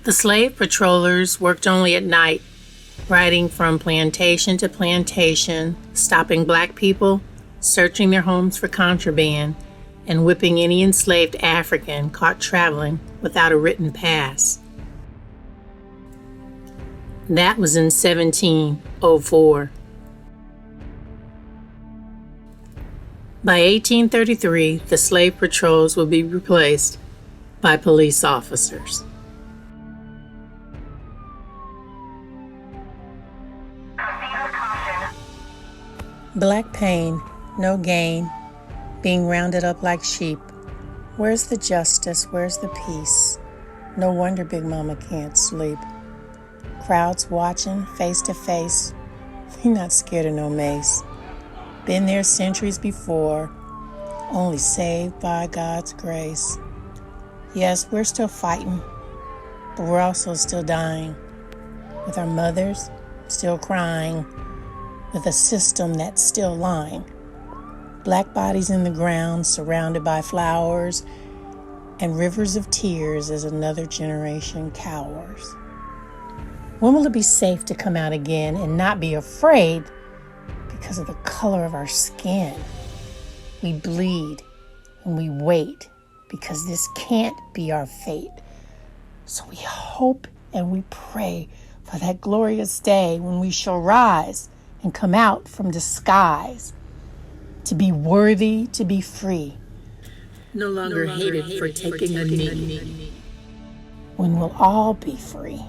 The slave patrollers worked only at night, riding from plantation to plantation, stopping black people, searching their homes for contraband, and whipping any enslaved African caught traveling without a written pass. That was in 1704. By 1833, the slave patrols would be replaced by police officers. Black pain, no gain, being rounded up like sheep. Where's the justice? Where's the peace? No wonder Big Mama can't sleep. Crowds watching, face to face. We not scared of no mace. Been there centuries before, only saved by God's grace. Yes, we're still fighting, but we're also still dying. With our mothers still crying, with a system that's still lying. Black bodies in the ground, surrounded by flowers and rivers of tears as another generation cowers. When will it be safe to come out again and not be afraid because of the color of our skin? We bleed and we wait because this can't be our fate. So we hope and we pray for that glorious day when we shall rise and come out from disguise to be worthy, to be free. No longer hated for taking a knee. When we'll all be free.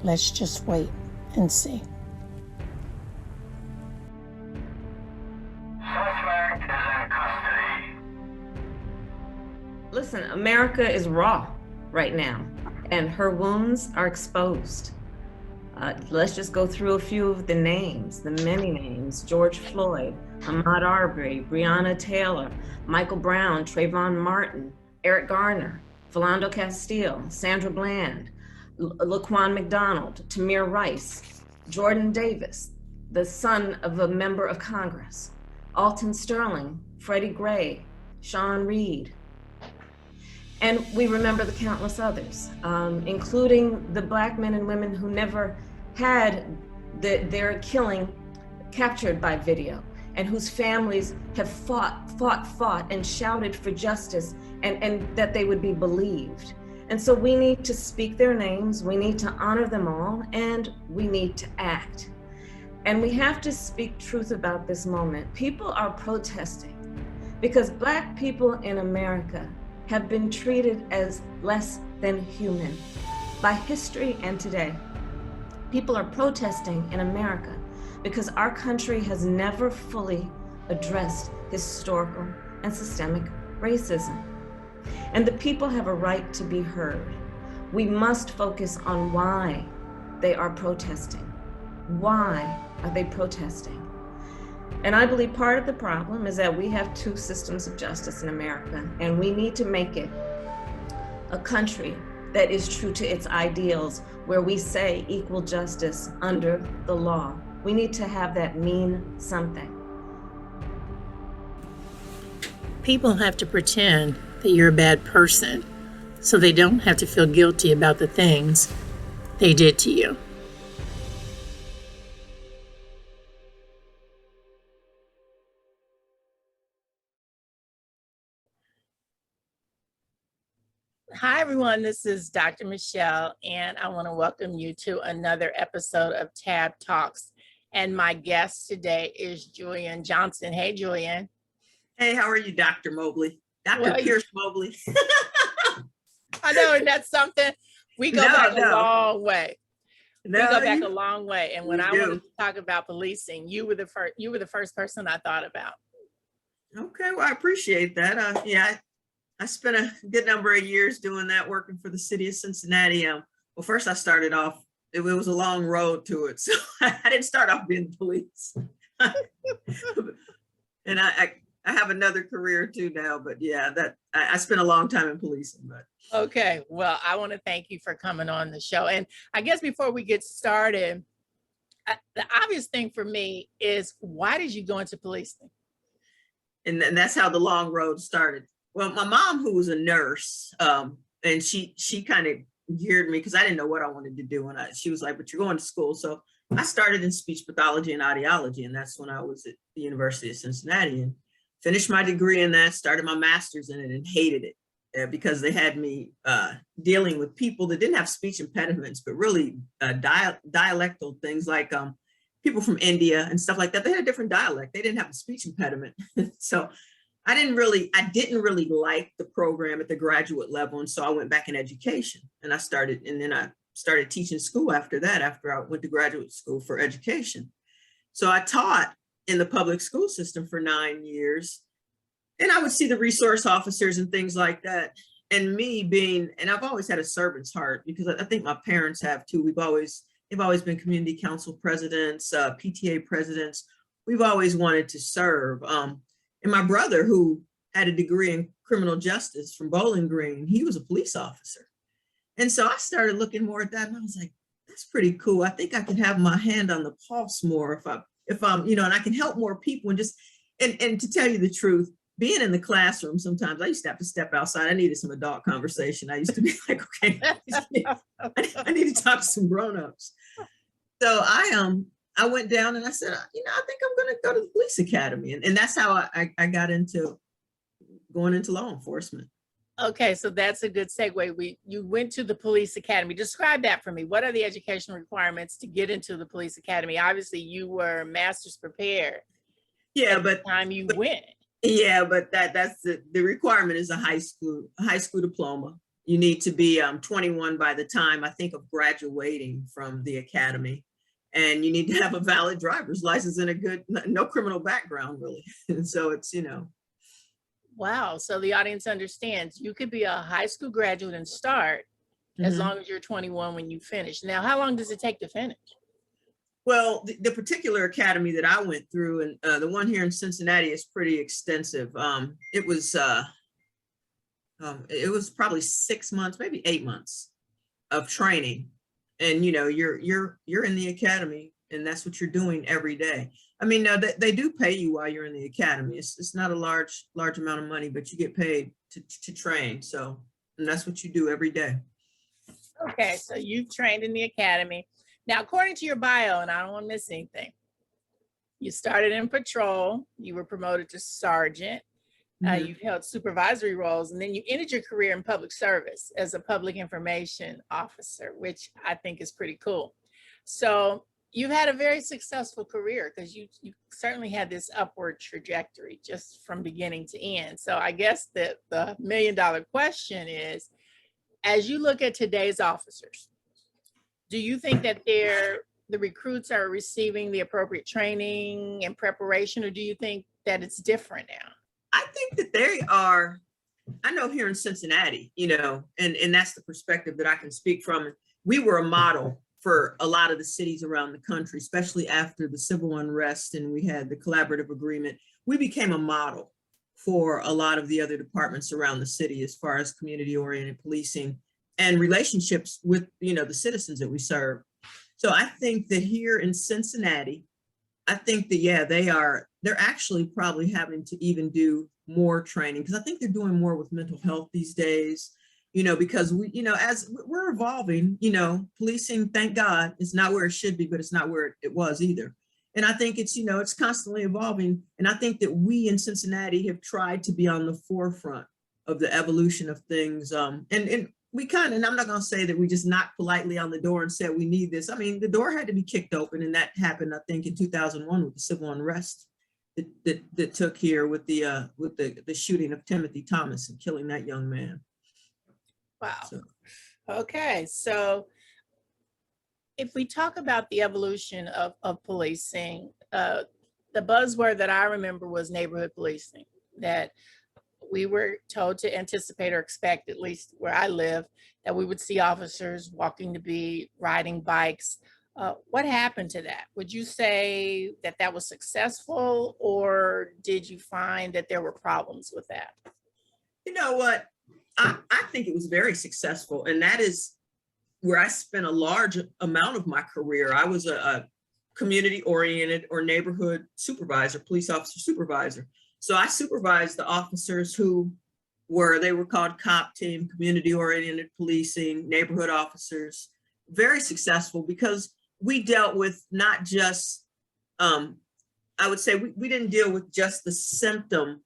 Let's just wait and see. Suspect is in custody. Listen, America is raw right now, and her wounds are exposed. Let's just go through a few of the names, the many names: George Floyd, Ahmaud Arbery, Breonna Taylor, Michael Brown, Trayvon Martin, Eric Garner, Philando Castile, Sandra Bland, Laquan McDonald, Tamir Rice, Jordan Davis, the son of a member of Congress, Alton Sterling, Freddie Gray, Sean Reed. And we remember the countless others, including the Black men and women who never had their killing captured by video, and whose families have fought and shouted for justice and that they would be believed. And so we need to speak their names, we need to honor them all, and we need to act. And we have to speak truth about this moment. People are protesting because Black people in America have been treated as less than human by history and today. People are protesting in America because our country has never fully addressed historical and systemic racism. And the people have a right to be heard. We must focus on why they are protesting. Why are they protesting? And I believe part of the problem is that we have two systems of justice in America, and we need to make it a country that is true to its ideals, where we say equal justice under the law. We need to have that mean something. People have to pretend that you're a bad person so they don't have to feel guilty about the things they did to you. Hi, everyone. This is Dr. Michelle, and I want to welcome you to another episode of Tab Talks. And my guest today is Julian Johnson. Hey, Julian. Hey, how are you, Dr. Mobley? Dr. Pierce Mobley. I know, and that's something we go back a long way. No, we go back a long way. And when I do. wanted to talk about policing, you were the first person I thought about. Okay, well, I appreciate that. Yeah, I spent a good number of years doing that, working for the city of Cincinnati. Well, first I started off, it was a long road to it. So I didn't start off being the police. And I have another career too now, but yeah, I spent a long time in policing. But okay, well, I want to thank you for coming on the show. And I guess before we get started, the obvious thing for me is, why did you go into policing? And that's how the long road started. Well, my mom, who was a nurse, and she kind of geared me because I didn't know what I wanted to do. And she was like, but you're going to school. So I started in speech pathology and audiology. And that's when I was at the University of Cincinnati and finished my degree in that, started my master's in it and hated it because they had me dealing with people that didn't have speech impediments, but really dialectal things like people from India and stuff like that. They had a different dialect. They didn't have a speech impediment. So I didn't really like the program at the graduate level. And so I went back in education and I started teaching school after that, after I went to graduate school for education. So I taught in the public school system for 9 years. And I would see the resource officers and things like that. And and I've always had a servant's heart because I think my parents have too. They've always been community council presidents, PTA presidents. We've always wanted to serve. And my brother, who had a degree in criminal justice from Bowling Green, he was a police officer. And so I started looking more at that and I was like, that's pretty cool. I think I can have my hand on the pulse more if I'm, and I can help more people and to tell you the truth, being in the classroom, sometimes I used to have to step outside. I needed some adult conversation. I used to be like, okay, I need to talk to some grownups. So I went down and I said, I think I'm going to go to the police academy. And that's how I got into going into law enforcement. Okay, so that's a good segue. You went to the police academy. Describe that for me. What are the educational requirements to get into the police academy? Obviously, you were master's prepared. Yeah, but the time you went. Yeah, but that's the requirement is a high school diploma. You need to be 21 by the time, I think, of graduating from the academy. And you need to have a valid driver's license and no criminal background, really. And so it's, Wow. So the audience understands you could be a high school graduate and start as long as you're 21 when you finish. Now, how long does it take to finish? Well, the particular academy that I went through, and the one here in Cincinnati, is pretty extensive. It was probably 6 months, maybe 8 months of training, and you're in the academy, and that's what you're doing every day. I mean, now they do pay you while you're in the academy. It's not a large amount of money, but you get paid to train. So, and that's what you do every day. Okay, so you've trained in the academy. Now, according to your bio, and I don't want to miss anything, you started in patrol, you were promoted to sergeant, you've held supervisory roles, and then you ended your career in public service as a public information officer, which I think is pretty cool. So you've had a very successful career because you certainly had this upward trajectory just from beginning to end. So I guess that the $1 million question is, as you look at today's officers, do you think that the recruits are receiving the appropriate training and preparation, or do you think that it's different now? I think that they are. I know here in Cincinnati, and that's the perspective that I can speak from. We were a model for a lot of the cities around the country, especially after the civil unrest and we had the collaborative agreement. We became a model for a lot of the other departments around the city as far as community-oriented policing and relationships with, the citizens that we serve. So I think that here in Cincinnati, I think that, they're actually probably having to even do more training because I think they're doing more with mental health these days, because as we're evolving, policing, thank God, it's not where it should be, but it's not where it was either. And I think it's, it's constantly evolving. And I think that we in Cincinnati have tried to be on the forefront of the evolution of things. And we and I'm not going to say that we just knocked politely on the door and said, we need this. I mean, the door had to be kicked open, and that happened, I think, in 2001 with the civil unrest that took here with the shooting of Timothy Thomas and killing that young man. Wow. Okay. So if we talk about the evolution of policing, the buzzword that I remember was neighborhood policing, that we were told to anticipate or expect, at least where I live, that we would see officers walking to beat, riding bikes. What happened to that? Would you say that was successful, or did you find that there were problems with that? You know what? I think it was very successful, and that is where I spent a large amount of my career. I was a community-oriented or neighborhood supervisor, police officer supervisor. So I supervised the officers who where they were called COP team, community oriented policing, neighborhood officers, very successful because we dealt with not just, I would say we didn't deal with just the symptom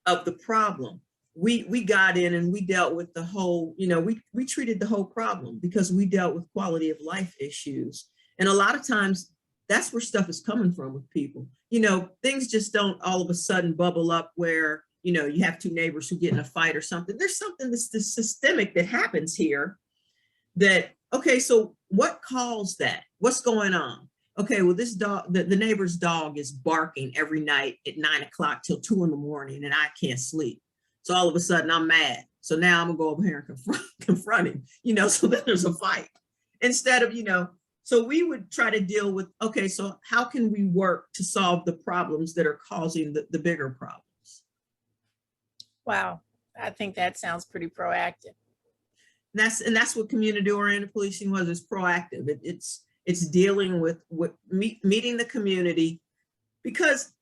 of the problem. We got in and we dealt with the whole, we treated the whole problem because we dealt with quality of life issues. And a lot of times that's where stuff is coming from with people. Things just don't all of a sudden bubble up where, you have two neighbors who get in a fight or something. There's something that's systemic that happens here that, okay, so what caused that? What's going on? Okay, well, this dog, the neighbor's dog is barking every night at 9 o'clock till 2 in the morning and I can't sleep. So all of a sudden I'm mad. So now I'm gonna go over here and confront him, so then there's a fight. Instead of, so we would try to deal with, okay, so how can we work to solve the problems that are causing the bigger problems? Wow, I think that sounds pretty proactive. And that's what community-oriented policing was. It's proactive. It's dealing with meeting the community, because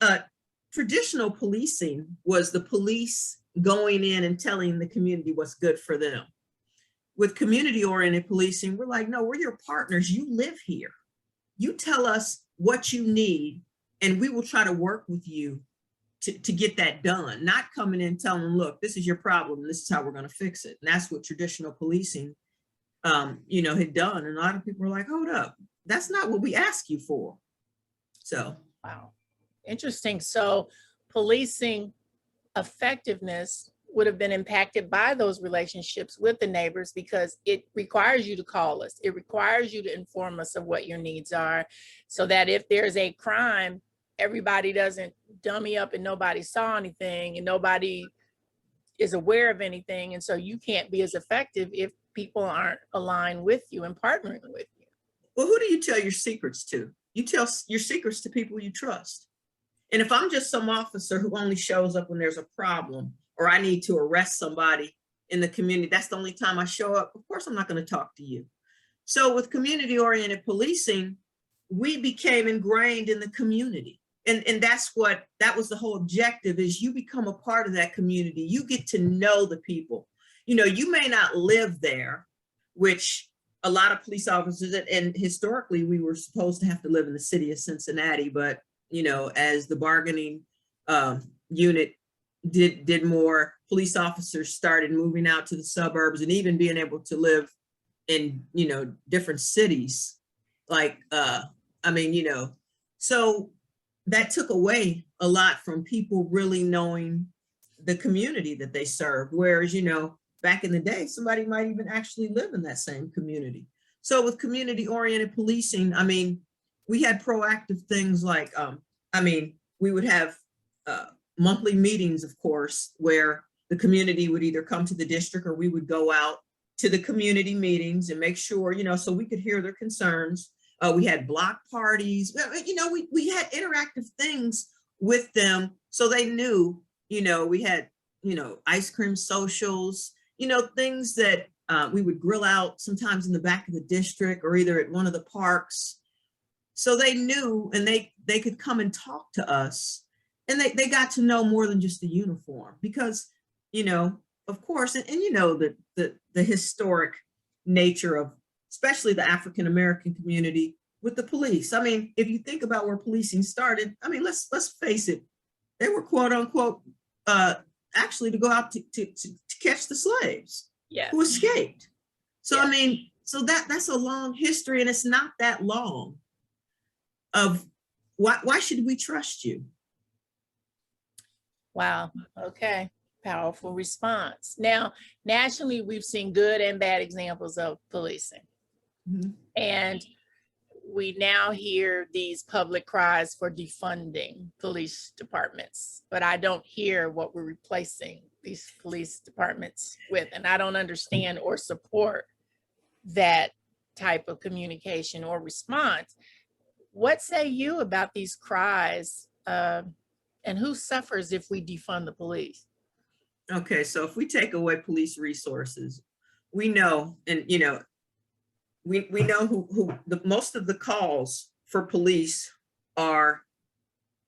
traditional policing was the police going in and telling the community what's good for them. With community-oriented policing, we're like, no, we're your partners. You live here. You tell us what you need, and we will try to work with you to get that done. Not coming in and telling them, look, this is your problem, and this is how we're going to fix it. And that's what traditional policing, had done. And a lot of people were like, hold up, that's not what we ask you for. So, wow, interesting. So, policing effectiveness would have been impacted by those relationships with the neighbors, because it requires you to call us. It requires you to inform us of what your needs are, so that if there's a crime, everybody doesn't dummy up and nobody saw anything and nobody is aware of anything. And so you can't be as effective if people aren't aligned with you and partnering with you. Well, who do you tell your secrets to? You tell your secrets to people you trust. And if I'm just some officer who only shows up when there's a problem, or I need to arrest somebody in the community, that's the only time I show up, of course I'm not going to talk to you. So with community-oriented policing, we became ingrained in the community. And that was the whole objective, is you become a part of that community. You get to know the people. You may not live there, which a lot of police officers, and historically we were supposed to have to live in the city of Cincinnati, but as the bargaining unit did more, police officers started moving out to the suburbs and even being able to live in, different cities. Like, so that took away a lot from people really knowing the community that they serve. Whereas, back in the day, somebody might even actually live in that same community. So with community-oriented policing, we had proactive things like, we would have monthly meetings, of course, where the community would either come to the district or we would go out to the community meetings and make sure, so we could hear their concerns. We had block parties, we had interactive things with them, so they knew, we had, ice cream socials, things that we would grill out sometimes in the back of the district or either at one of the parks. So they knew, and they could come and talk to us, and they got to know more than just the uniform, because, of course, and the historic nature of, especially the African-American community with the police. If you think about where policing started, let's face it, they were quote unquote, actually to go out to catch the slaves who escaped. So, so that's a long history, and it's not that long of why should we trust you? Wow. Okay. Powerful response. Now, nationally, we've seen good and bad examples of policing. Mm-hmm. And we now hear these public cries for defunding police departments, but I don't hear what we're replacing these police departments with. And I don't understand or support that type of communication or response. What say you about these cries, and who suffers if we defund the police? Okay, so if we take away police resources, we know, and we know who most of the calls for police are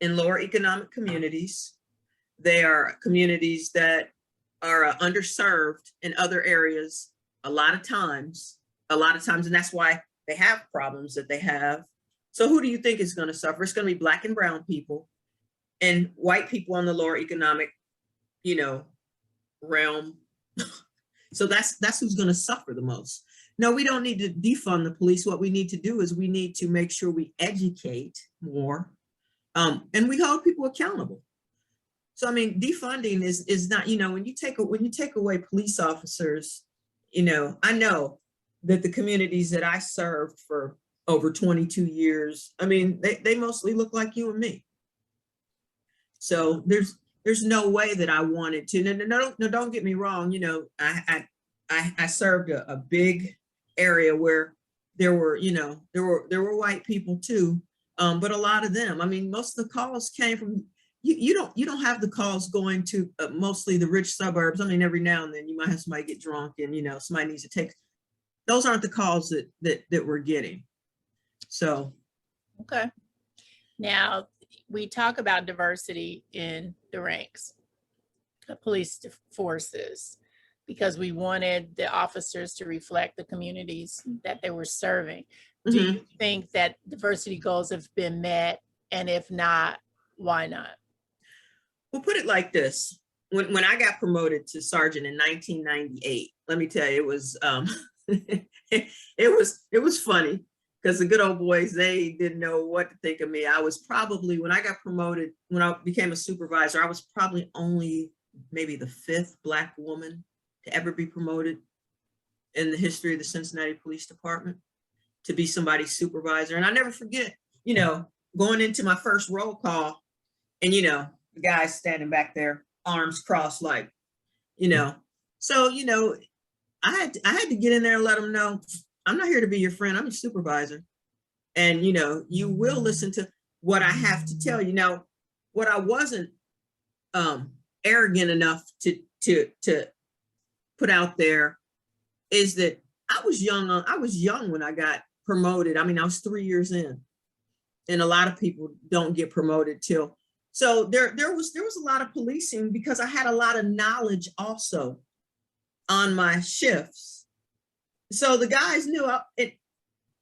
in lower economic communities. They are communities that are underserved in other areas a lot of times, and that's why they have problems that they have. So who do you think is going to suffer? It's going to be Black and brown people and white people on the lower economic, realm. So that's who's going to suffer the most. No, we don't need to defund the police. What we need to do is we need to make sure we educate more, and we hold people accountable. So I mean, defunding is not, when you take away police officers, I know that the communities that I served for over 22 years, I mean, they mostly look like you and me. So there's no way that I wanted to. No, don't get me wrong. I served a big area where there were white people too, but a lot of them. I mean, most of the calls came from. You don't have the calls going to mostly the rich suburbs. I mean, every now and then you might have somebody get drunk and somebody needs to take. Those aren't the calls that we're getting. So, okay. Now we talk about diversity in the ranks, the police forces, because we wanted the officers to reflect the communities that they were serving. Do you think that diversity goals have been met? And if not, why not? We'll put it like this. When I got promoted to sergeant in 1998, let me tell you, it was it was funny because the good old boys, they didn't know what to think of me. I was probably, when I got promoted, when I became a supervisor, I was probably only maybe the 5th Black woman to ever be promoted in the history of the Cincinnati Police Department to be somebody's supervisor. And I never forget, going into my first roll call and, the guy standing back there, arms crossed, like, so, I had to get in there and let them know, I'm not here to be your friend. I'm your supervisor. And, you will listen to what I have to tell you. Now, what I wasn't arrogant enough to put out there is that I was young when I got promoted. I mean, I was 3 years in, and a lot of people don't get promoted till. So there was a lot of policing because I had a lot of knowledge also on my shifts. So the guys knew I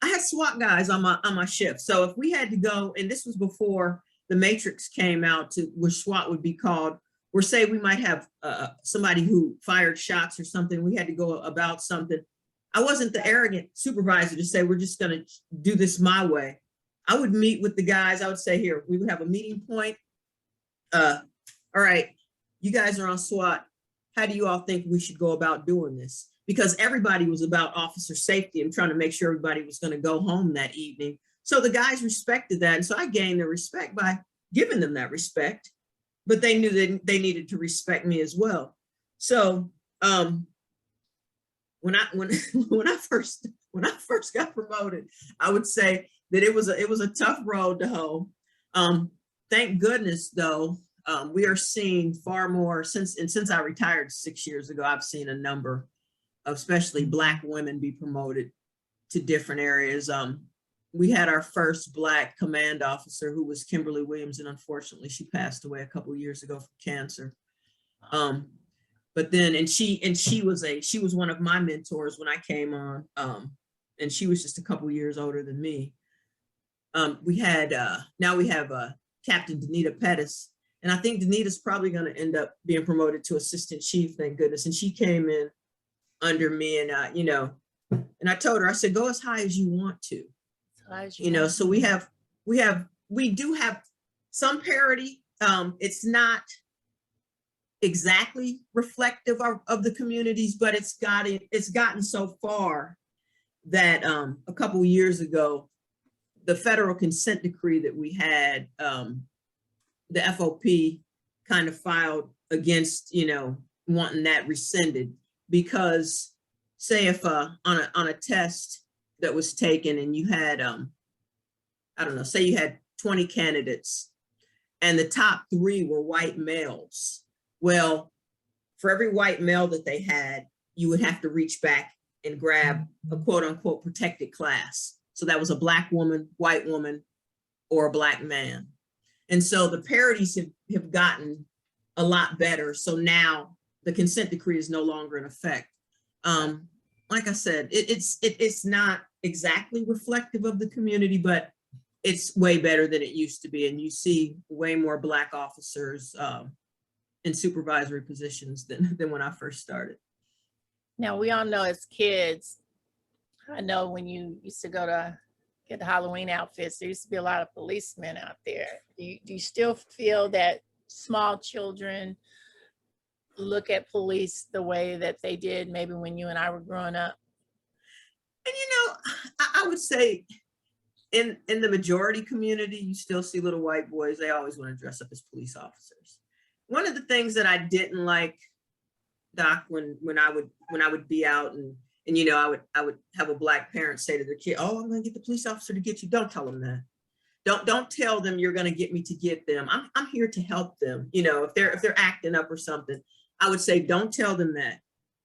had SWAT guys on my shift. So if we had to go, and this was before the matrix came out to where SWAT would be called, or say we might have somebody who fired shots or something, we had to go about something. I wasn't the arrogant supervisor to say, we're just gonna do this my way. I would meet with the guys. I would say, here, we would have a meeting point. All right, you guys are on SWAT. How do you all think we should go about doing this? Because everybody was about officer safety and trying to make sure everybody was going to go home that evening. So the guys respected that. And so I gained their respect by giving them that respect, but they knew that they needed to respect me as well. So when I first got promoted, I would say that it was a tough road to hoe. Thank goodness, though, we are seeing far more since I retired 6 years ago. I've seen a number of especially Black women be promoted to different areas. We had our first Black command officer, who was Kimberly Williams, and unfortunately she passed away a couple of years ago from cancer. But then, and she was one of my mentors when I came on, and she was just a couple of years older than me. Now we have Captain Danita Pettis, and I think Danita's probably going to end up being promoted to assistant chief, thank goodness. And she came in under me, and and I told her, I said, go as high as you want to, so we do have some parity. It's not exactly reflective of the communities, but it's gotten so far that a couple of years ago, the federal consent decree that we had, the FOP kind of filed against, wanting that rescinded, because say if on a test that was taken and you had, I don't know, say you had 20 candidates and the top 3 were white males. Well, for every white male that they had, you would have to reach back and grab a quote unquote protected class. So that was a Black woman, white woman, or a Black man. And so the parities have gotten a lot better. So now the consent decree is no longer in effect. Like I said, it's not exactly reflective of the community, but it's way better than it used to be. And you see way more Black officers in supervisory positions than when I first started. Now, we all know as kids, I know when you used to go to get the Halloween outfits, there used to be a lot of policemen out there. Do you still feel that small children look at police the way that they did maybe when you and I were growing up? And I would say in the majority community, you still see little white boys. They always want to dress up as police officers. One of the things that I didn't like, Doc, when I would be out and I would have a Black parent say to their kid, "Oh, I'm going to get the police officer to get you." Don't tell them that. Don't tell them you're going to get me to get them. I'm here to help them. If they're acting up or something, I would say, don't tell them that.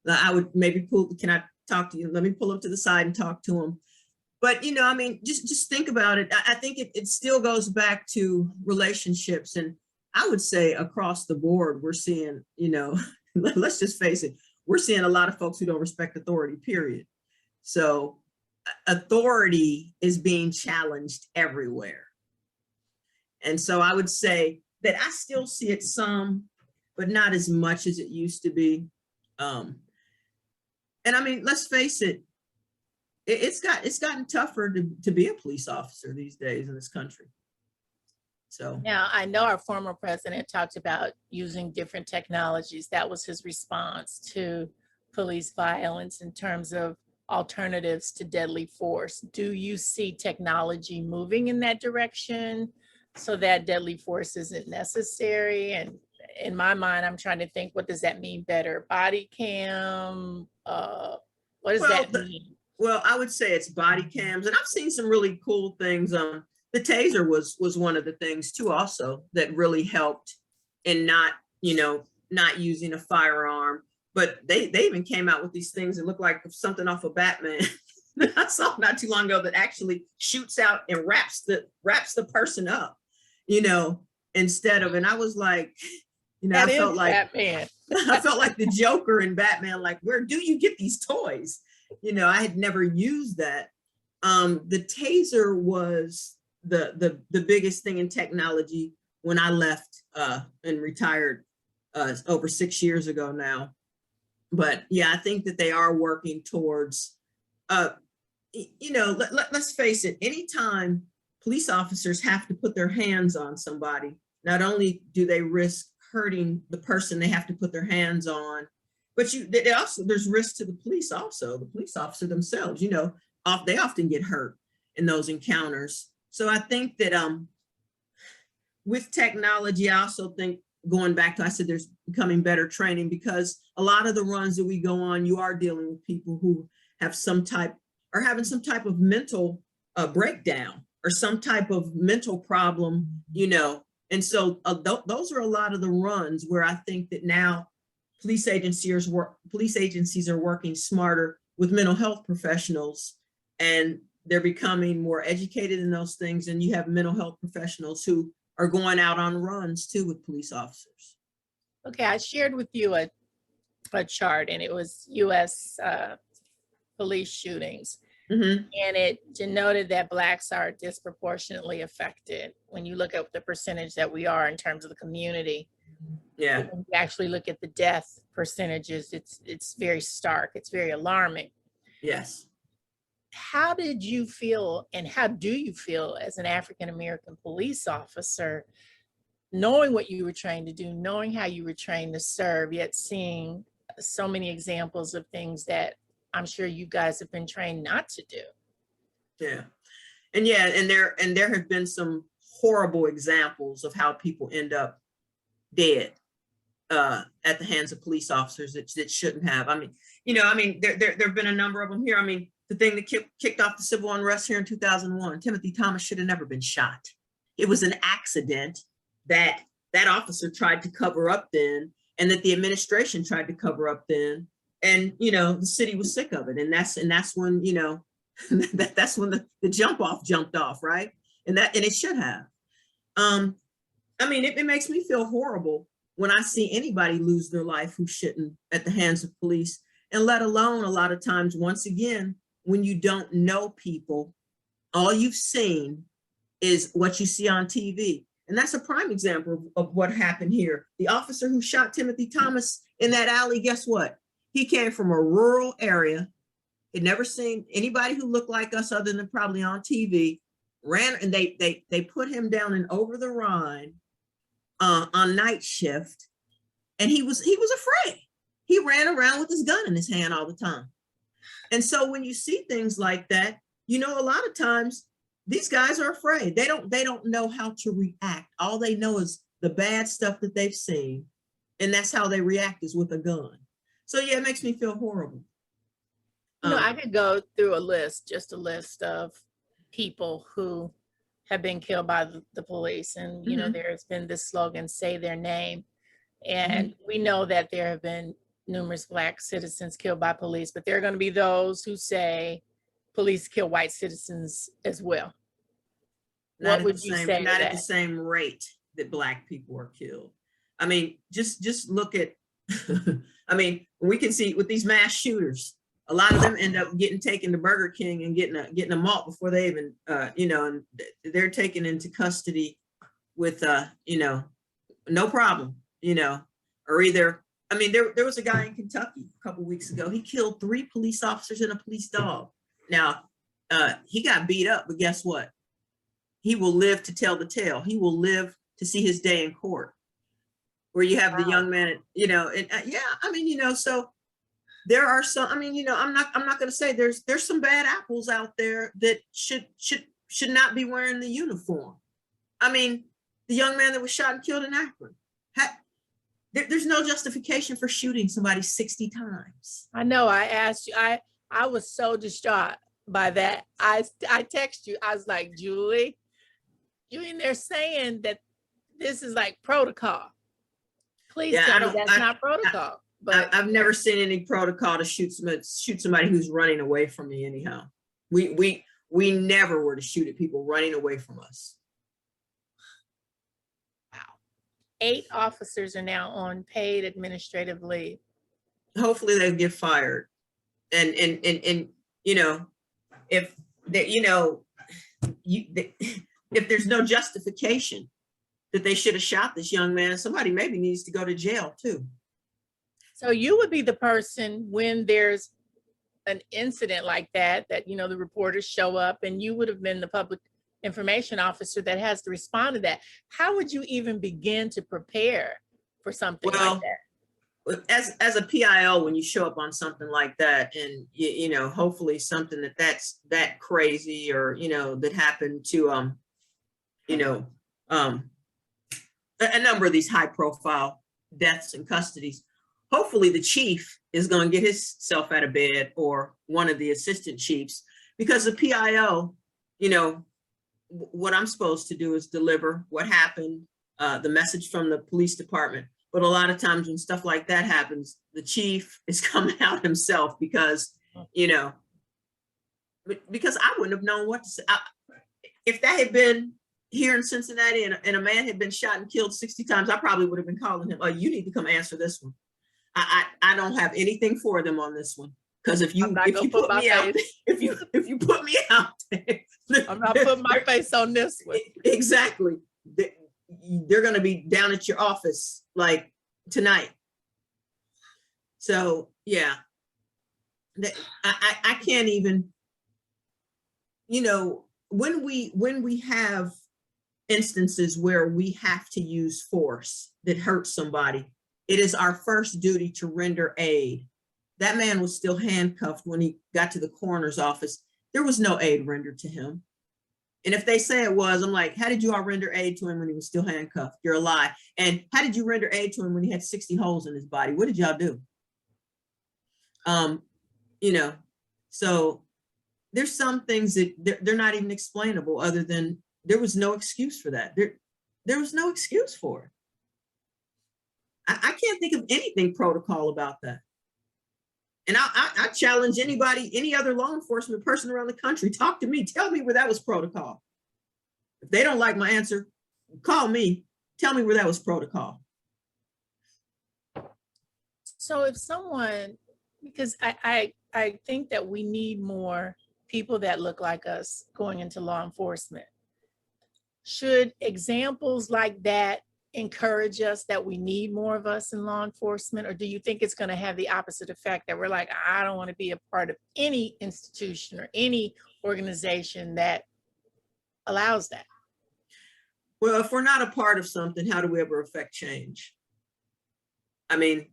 I would maybe can I talk to you? Let me pull up to the side and talk to them. But, just think about it. I think it still goes back to relationships. And I would say across the board, we're seeing, let's just face it, we're seeing a lot of folks who don't respect authority, period. So authority is being challenged everywhere. And so I would say that I still see it some, but not as much as it used to be. And I mean, let's face it, it's gotten tougher to be a police officer these days in this country. So now I know our former president talked about using different technologies. That was his response to police violence in terms of alternatives to deadly force. Do you see technology moving in that direction so that deadly force isn't necessary? And in my mind, I'm trying to think, what does that mean better? Body cam? What does that mean? Well, I would say it's body cams, and I've seen some really cool things. The taser was one of the things too, also, that really helped in not using a firearm. But they even came out with these things that look like something off of Batman. I saw not too long ago that actually shoots out and wraps the person up, instead of, and I was like, I felt like Batman. I felt like the Joker in Batman, like, where do you get these toys? I had never used that. The taser was the biggest thing in technology when I left and retired over 6 years ago now. But yeah, I think that they are working towards, let's face it, anytime police officers have to put their hands on somebody, not only do they risk hurting the person they have to put their hands on, but there's risk to the police also, the police officer themselves, they often get hurt in those encounters. So I think that with technology, I also think, going back to, I said there's becoming better training, because a lot of the runs that we go on, you are dealing with people who have having some type of mental breakdown or some type of mental problem, and so those are a lot of the runs where I think that now police agencies are working smarter with mental health professionals, and they're becoming more educated in those things. And you have mental health professionals who are going out on runs too with police officers. Okay, I shared with you a chart, and it was U.S. Police shootings. Mm-hmm. And it denoted that Blacks are disproportionately affected when you look at the percentage that we are in terms of the community. Yeah. When you actually look at the death percentages, it's very stark. It's very alarming. Yes. How did you feel, and how do you feel as an African-American police officer, knowing what you were trained to do, knowing how you were trained to serve, yet seeing so many examples of things that I'm sure you guys have been trained not to do? Yeah. And there have been some horrible examples of how people end up dead at the hands of police officers that shouldn't have. I mean, there have been a number of them here. I mean, the thing that kicked off the civil unrest here in 2001, Timothy Thomas should have never been shot. It was an accident that officer tried to cover up then, and that the administration tried to cover up then. And, the city was sick of it. And that's when, that's when the jumped off, right? And it should have. I mean, it makes me feel horrible when I see anybody lose their life who shouldn't at the hands of police, and let alone a lot of times, once again, when you don't know people, all you've seen is what you see on TV. And that's a prime example of what happened here. The officer who shot Timothy Thomas in that alley, guess what? He came from a rural area. Had never seen anybody who looked like us other than probably on TV. Ran, and they put him down in Over the Rhine on night shift, and he was afraid. He ran around with his gun in his hand all the time. And so when you see things like that, you know, a lot of times these guys are afraid. They don't know how to react. All they know is the bad stuff that they've seen, and that's how they react, is with a gun. So yeah, it makes me feel horrible. You know, I could go through a list of people who have been killed by the police. And, you know, there's been this slogan, say their name. And we know that there have been numerous Black citizens killed by police, but there are going to be those who say police kill white citizens as well. What would you say? Not at the same rate that Black people are killed. I mean, just look at, I mean, we can see with these mass shooters, a lot of them end up getting taken to Burger King and getting a malt before they even, you know, and they're taken into custody with, you know, no problem, you know, or either, I mean, there was a guy in Kentucky a couple weeks ago. He killed 3 police officers and a police dog. Now, he got beat up, but guess what? He will live to tell the tale. He will live to see his day in court, where you have the young man, you know, and yeah, I mean, you know, so there are some, I mean, you know, I'm not going to say there's some bad apples out there that should not be wearing the uniform. I mean, the young man that was shot and killed in Akron, there's no justification for shooting somebody 60 times. I know. I asked you, I was so distraught by that. I text you, I was like, Julie, you in there saying that this is like protocol. Please tell me that's not protocol. But I've never seen any protocol to shoot somebody who's running away from me anyhow. We never were to shoot at people running away from us. Wow. 8 officers are now on paid administrative leave. Hopefully they'll get fired. And you know, if they, you know, if there's no justification that they should have shot this young man, somebody maybe needs to go to jail too. So you would be the person when there's an incident like that, you know, the reporters show up, and you would have been the public information officer that has to respond to that. How would you even begin to prepare for something like that? As a PIO, when you show up on something like that, and you know, hopefully something that's that crazy, or you know, that happened to you know, a number of these high profile deaths and custodies, hopefully the chief is going to get himself out of bed, or one of the assistant chiefs, because the PIO, you know, what I'm supposed to do is deliver what happened, the message from the police department. But a lot of times when stuff like that happens, the chief is coming out himself because, you know, because I wouldn't have known what to say. If that had been here in Cincinnati and a man had been shot and killed 60 times, I probably would have been calling him, oh, you need to come answer this one. I don't have anything for them on this one. Because if you put me out, if you put me out, I'm not putting my face on this one. Exactly. They're going to be down at your office like tonight. So yeah, I can't even, you know, when we have instances where we have to use force that hurts somebody, it is our first duty to render aid. That man was still handcuffed when he got to the coroner's office. There was no aid rendered to him. And if they say it was, I'm like, how did you all render aid to him when he was still handcuffed? You're a lie. And how did you render aid to him when he had 60 holes in his body? What did y'all do? You know, so there's some things that they're not even explainable, other than there was no excuse for that. There was no excuse for it. I can't think of anything protocol about that. And I challenge anybody, any other law enforcement person around the country, talk to me, tell me where that was protocol. If they don't like my answer, call me, tell me where that was protocol. So if someone, because I think that we need more people that look like us going into law enforcement. Should examples like that encourage us that we need more of us in law enforcement? Or do you think it's going to have the opposite effect that we're like, I don't want to be a part of any institution or any organization that allows that? Well, if we're not a part of something, how do we ever affect change? I mean,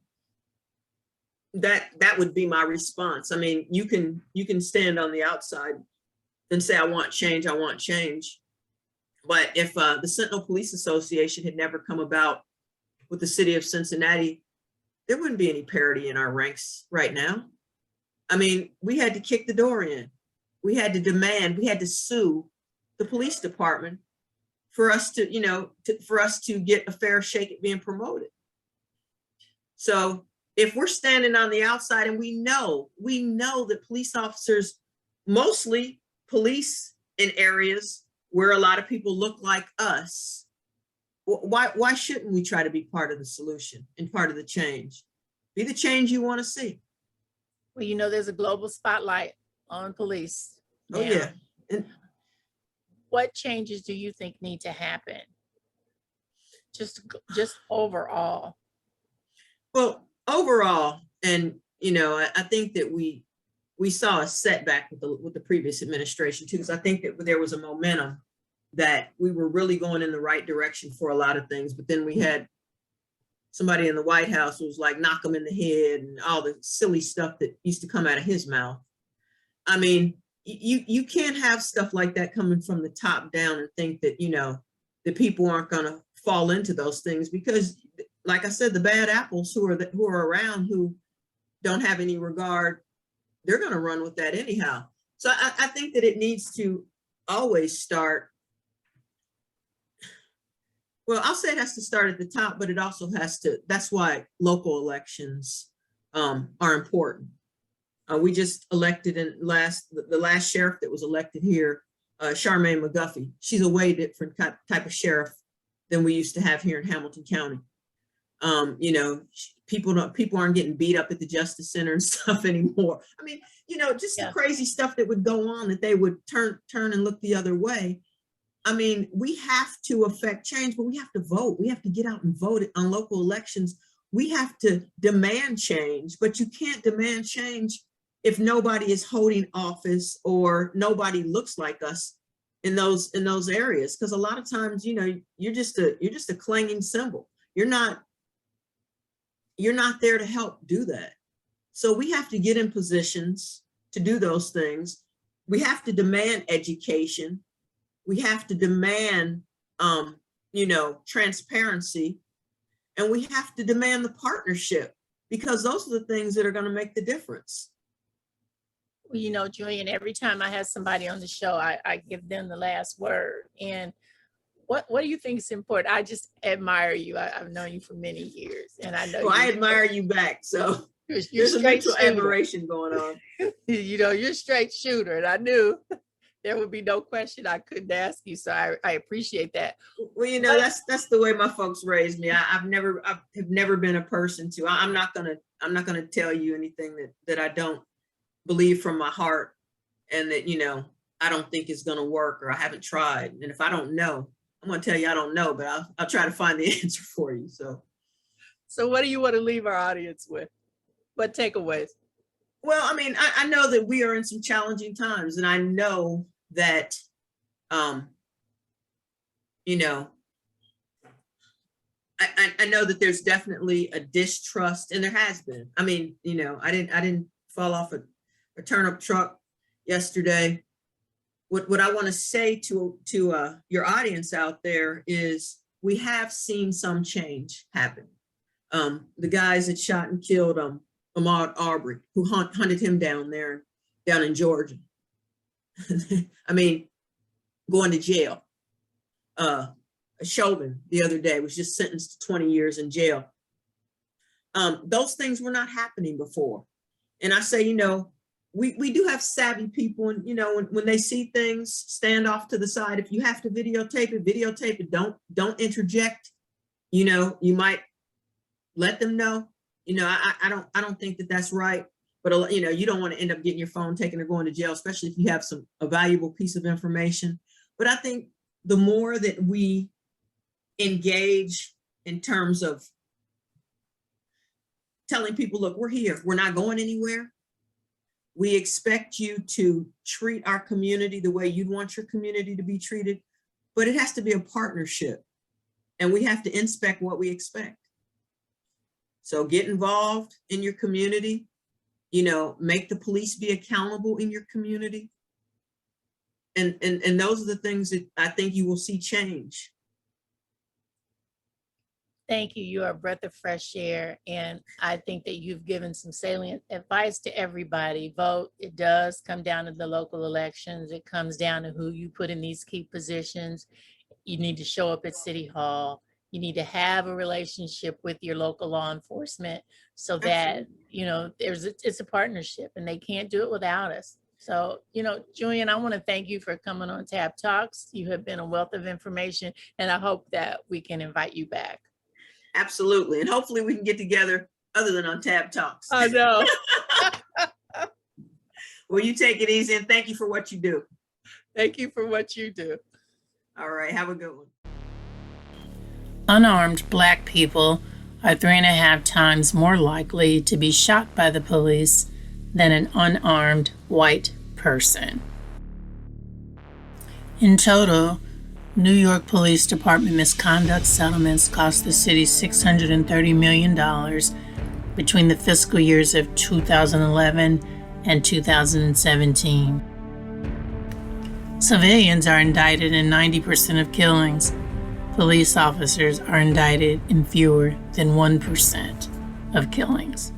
that would be my response. I mean, you can stand on the outside and say, I want change, I want change. But if the Sentinel Police Association had never come about with the city of Cincinnati, there wouldn't be any parity in our ranks right now. I mean, we had to kick the door in. We had to demand, we had to sue the police department for us to, you know, for us to get a fair shake at being promoted. So if we're standing on the outside and we know that police officers mostly police in areas where a lot of people look like us, why shouldn't we try to be part of the solution and part of the change? Be the change you want to see. Well, you know, there's a global spotlight on police. Oh now. yeah. And What changes do you think need to happen? Just overall. well, overall, and you know, I think that we saw a setback with the previous administration too, because I think that there was a momentum that we were really going in the right direction for a lot of things, but then we had somebody in the White House who was like, knock him in the head and all the silly stuff that used to come out of his mouth. I mean, you can't have stuff like that coming from the top down and think that, you know, the people aren't going to fall into those things, because like I said, the bad apples who are around who don't have any regard, they're going to run with that anyhow. So I think that it needs to always start. Well, I'll say it has to start at the top, but it also has to, that's why local elections are important. We just elected the last sheriff that was elected here, Charmaine McGuffey. She's a way different type of sheriff than we used to have here in Hamilton County. You know, people aren't getting beat up at the Justice Center and stuff anymore. I mean, you know, just the crazy stuff that would go on, that they would turn and look the other way. I mean, we have to affect change, but we have to vote. We have to get out and vote on local elections. We have to demand change, but you can't demand change if nobody is holding office or nobody looks like us in those areas. Because a lot of times, you know, you're just a clanging cymbal. You're not there to help do that. So we have to get in positions to do those things. We have to demand education. We have to demand, you know, transparency, and we have to demand the partnership, because those are the things that are going to make the difference. Well, you know, Julian, every time I have somebody on the show, I give them the last word. And what do you think is important? I just admire you. I've known you for many years, and I know. Well, I admire you back. So there's a mutual admiration going on. You know, you're a straight shooter, and I knew there would be no question I couldn't ask you. So I appreciate that. Well, you know, that's the way my folks raised me. I've never been a person to. I'm not gonna tell you anything that I don't believe from my heart, and that, you know, I don't think it's gonna work, or I haven't tried. And if I don't know, I'm gonna tell you I don't know, but I'll try to find the answer for you. So what do you want to leave our audience with? What takeaways? Well, I mean, I know that we are in some challenging times, and I know that, you know, I know that there's definitely a distrust, and there has been. I mean, you know, I didn't fall off a turnip truck yesterday. What I want to say to your audience out there is, we have seen some change happen. The guys that shot and killed Ahmaud Arbery, who hunted him down in Georgia. I mean, going to jail. Chauvin the other day was just sentenced to 20 years in jail. Those things were not happening before. And I say, you know, we do have savvy people, and, you know, when they see things, stand off to the side. If you have to videotape it. Don't interject. You know, you might let them know I don't think that that's right. But you don't want to end up getting your phone taken or going to jail, especially if you have a valuable piece of information. But I think the more that we engage in terms of telling people, look, we're here, we're not going anywhere. We expect you to treat our community the way you'd want your community to be treated, but it has to be a partnership, and we have to inspect what we expect. So get involved in your community, make the police be accountable in your community. And those are the things that I think you will see change. Thank you. You are a breath of fresh air. And I think that you've given some salient advice to everybody. Vote. It does come down to the local elections. It comes down to who you put in these key positions. You need to show up at City Hall. You need to have a relationship with your local law enforcement so that, it's a partnership, and they can't do it without us. So, Julian, I want to thank you for coming on Tab Talks. You have been a wealth of information, and I hope that we can invite you back. Absolutely. And hopefully we can get together other than on Tab Talks. I know. Well, you take it easy, and thank you for what you do. Thank you for what you do. All right. Have a good one. Unarmed Black people are 3.5 times more likely to be shot by the police than an unarmed white person. In total, New York Police Department misconduct settlements cost the city $630 million between the fiscal years of 2011 and 2017. Civilians are indicted in 90% of killings. Police officers are indicted in fewer than 1% of killings.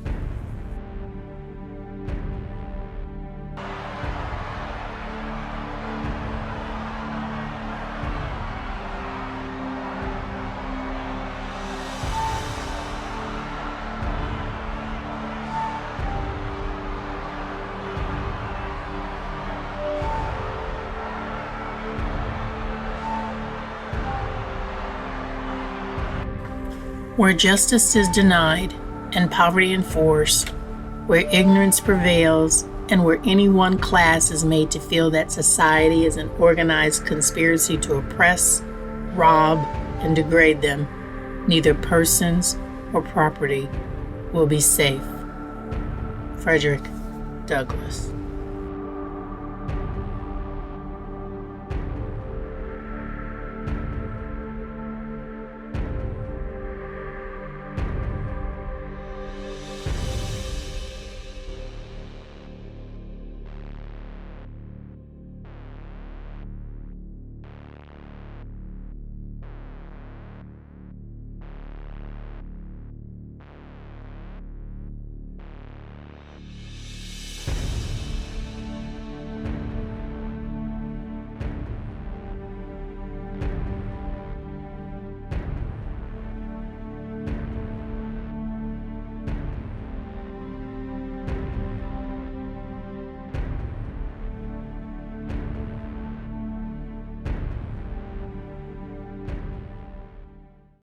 Where justice is denied and poverty enforced, where ignorance prevails, and where any one class is made to feel that society is an organized conspiracy to oppress, rob, and degrade them, neither persons or property will be safe. Frederick Douglass.